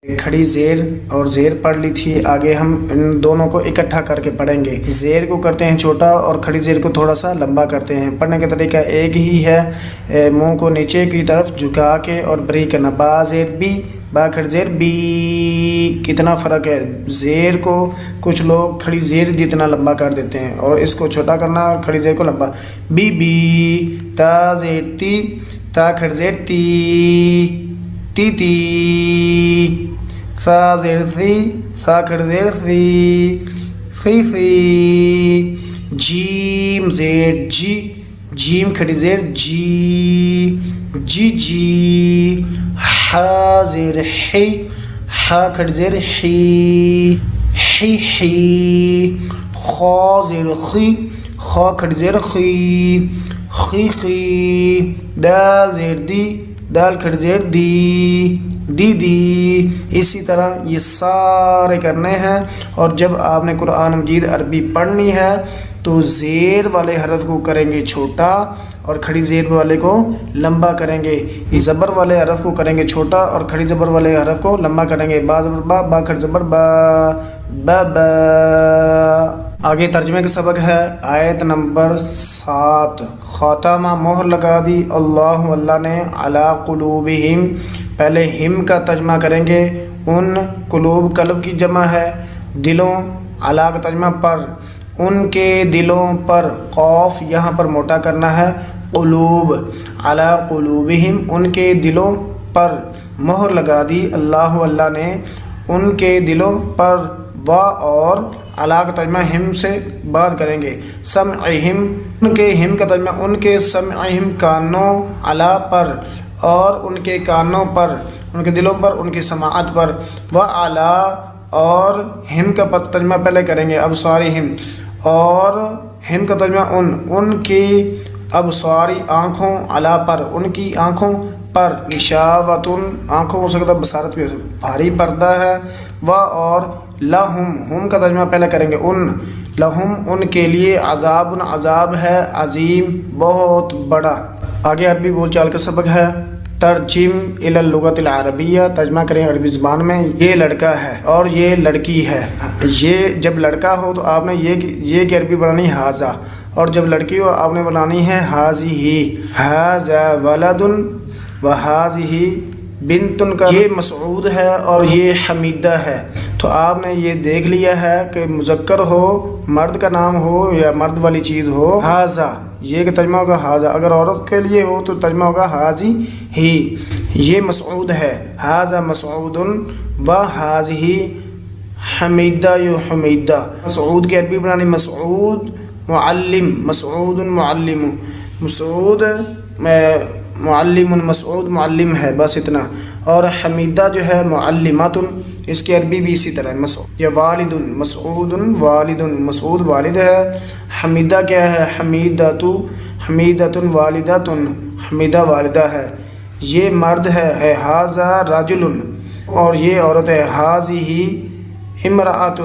کھڑی زیر اور زیر پڑھ لی تھی، آگے ہم ان دونوں کو اکٹھا کر کے پڑھیں گے۔ زیر کو کرتے ہیں چھوٹا اور کھڑی زیر کو تھوڑا سا لمبا کرتے ہیں۔ پڑھنے کا طریقہ ایک ہی ہے، منہ کو نیچے کی طرف جھکا کے اور بریک کرنا۔ با زیر بی، با کھڑی زیر بی۔ کتنا فرق ہے، زیر کو کچھ لوگ کھڑی زیر جتنا لمبا کر دیتے ہیں اور اس کو چھوٹا کرنا اور کھڑی زیر کو لمبا۔ بی بی، تا زیر تی، تا کھڑی زیر تی، تی تی۔ سا زیر سی، سا کھڑی زیر سی، سی سی۔ جیم زیر جی، جیم کھڑی زیر جی، جی جی۔ ہا زیر حی، ہا کھڑی زیر حی، حی حی۔ خا زیر خی، خا کھڑی زیر خی، خی خی۔ دال زیر دی، دال کھڑی زیر دی، دی دی۔ اسی طرح یہ سارے کرنے ہیں، اور جب آپ نے قرآن مجید عربی پڑھنی ہے تو زیر والے حرف کو کریں گے چھوٹا اور کھڑی زیر والے کو لمبا کریں گے۔ زبر والے حرف کو کریں گے چھوٹا اور کھڑی زبر والے حرف کو لمبا کریں گے۔ با زبر با، با کھڑی زبر با، با با۔ آگے ترجمے کا سبق ہے، آیت نمبر 7۔ خاتمہ مہر لگا دی اللہ، اللہ نے، علی قلوبہم، پہلے ہم کا ترجمہ کریں گے۔ ان، قلوب قلب کی جمع ہے، دلوں، علی کا ترجمہ پر، ان کے دلوں پر، قاف یہاں پر موٹا کرنا ہے، قلوب، علی قلوبہم، ان کے دلوں پر مہر لگا دی اللہ، اللہ نے ان کے دلوں پر، و اور علی کا ترجمہ ہم سے بعد کریں گے، سمعہم، ان کے ہم کا ترجمہ ان کے سمعہم کانوں، علی پر، اور ان کے کانوں پر، ان کے دلوں پر، ان کی سماعت پر، و علی اور ہم کا ترجمہ پہلے کریں گے ابصارہم، اور ہم کا ترجمہ ان کی ابصاری آنکھوں، علی پر، ان کی آنکھوں پر، غشاوۃ آنکھوں ہو سکتا ہے، بصارت بھی بھاری پردہ ہے، و اور لہم، ہم کا ترجمہ پہلے کریں گے ان، لہم ان کے لیے، عذاب عذاب ہے، عظیم بہت بڑا۔ آگے عربی بول چال کا سبق ہے، ترجم الی اللغۃ العربیہ، ترجمہ کریں عربی زبان میں۔ یہ لڑکا ہے اور یہ لڑکی ہے۔ یہ جب لڑکا ہو تو آپ نے یہ کی عربی بنانی ھذا، اور جب لڑکی ہو آپ نے بنانی ہے ھذہ، ھذا ولد و ھذہ بنت کا یہ مسعود ہے اور یہ حمیدہ ہے۔ تو آپ نے یہ دیکھ لیا ہے کہ مذکر ہو، مرد کا نام ہو یا مرد والی چیز ہو، ھذا، یہ کا ترجمہ ہوگا ھذا۔ اگر عورت کے لیے ہو تو ترجمہ ہوگا ھذہ ہی، یہ مسعود ہے، ھذا مسعود و ھذہ حمیدہ، یو حمیدہ۔ مسعود کی عربی بنانی مسعود معلم، مسعود معلم، مسعود معلم، مسعود معلم ہے، بس اتنا۔ اور حمیدہ جو ہے معلمات، اس کی عربی بھی اسی طرح ہے، مسعود یا والد، مسعود والد، مسعود والد ہے۔ حمیدہ کیا ہے، حمیدۃ، حمیدۃ والدۃ، حمیدہ والدہ ہے۔ یہ مرد ہے، ھذا رجل، اور یہ عورت ہے، ھذہ امرأۃ۔